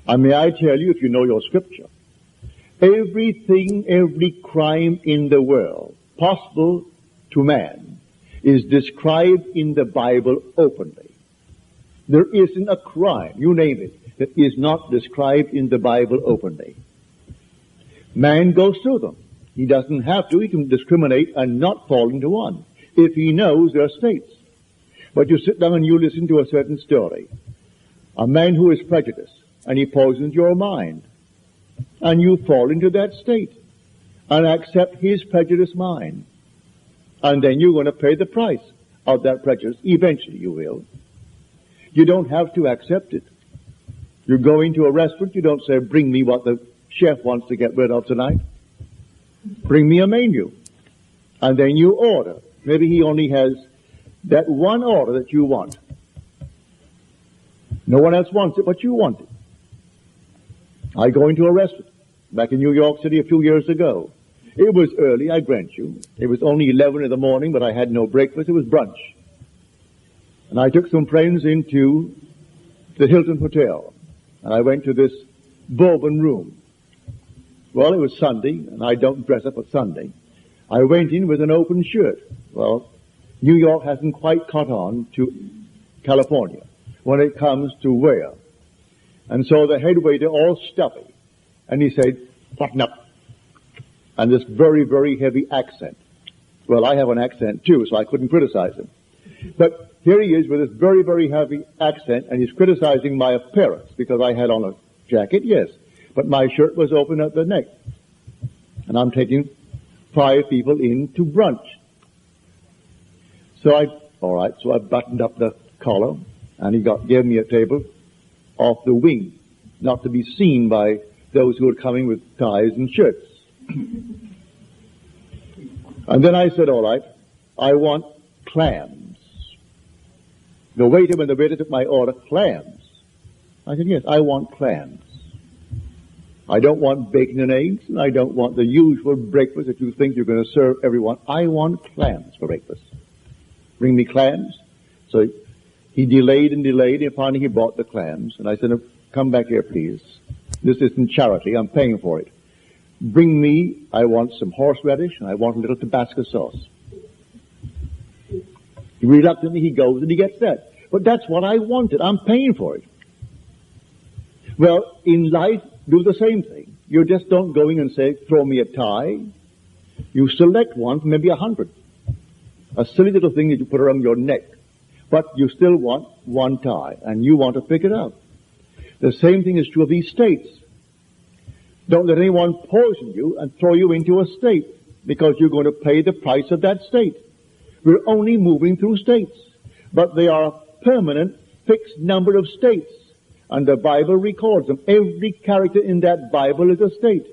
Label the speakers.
Speaker 1: And may I tell you, if you know your scripture, everything, every crime in the world possible to man is described in the Bible openly. There isn't a crime, you name it, that is not described in the Bible openly. Man goes through them. He doesn't have to. He can discriminate and not fall into one if he knows there are states. But you sit down and you listen to a certain story. A man who is prejudiced, and he poisons your mind. And you fall into that state and accept his prejudiced mind. And then you're going to pay the price of that prejudice. Eventually you will. You don't have to accept it. You go into a restaurant, you don't say, bring me what the chef wants to get rid of tonight. Bring me a menu. And then you order. Maybe he only has that one order that you want. No one else wants it, but you want it. I go into a restaurant back in New York City a few years ago. It was early, I grant you. It was only 11 in the morning, but I had no breakfast. It was brunch. And I took some friends into the Hilton Hotel. And I went to this Bourbon room. Well, it was Sunday, and I don't dress up at Sunday. I went in with an open shirt. Well, New York hasn't quite caught on to California when it comes to wear. And so the head waiter, all stuffy, and he said, button up. And this very, very heavy accent. Well, I have an accent too, so I couldn't criticize him. But here he is with this very, very heavy accent, and he's criticizing my appearance because I had on a jacket, yes, but my shirt was open at the neck. And I'm taking 5 people in to brunch. So I buttoned up the collar, and he gave me a table off the wing, not to be seen by those who were coming with ties and shirts. And then I said, all right, I want clams. When the waiter took my order, clams. I said, yes, I want clams. I don't want bacon and eggs, and I don't want the usual breakfast that you think you're going to serve everyone. I want clams for breakfast. Bring me clams. So he delayed and delayed, and finally he bought the clams. And I said, come back here, please. This isn't charity. I'm paying for it. Bring me, I want some horseradish, and I want a little Tabasco sauce. Reluctantly he goes and he gets that. But that's what I wanted. I'm paying for it. Well, in life, do the same thing. You just don't go in and say, throw me a tie. You select one from maybe 100. A silly little thing that you put around your neck. But you still want one tie, and you want to pick it up. The same thing is true of these states. Don't let anyone poison you and throw you into a state, because you're going to pay the price of that state. We're only moving through states, but they are a permanent, fixed number of states, and the Bible records them. Every character in that Bible is a state.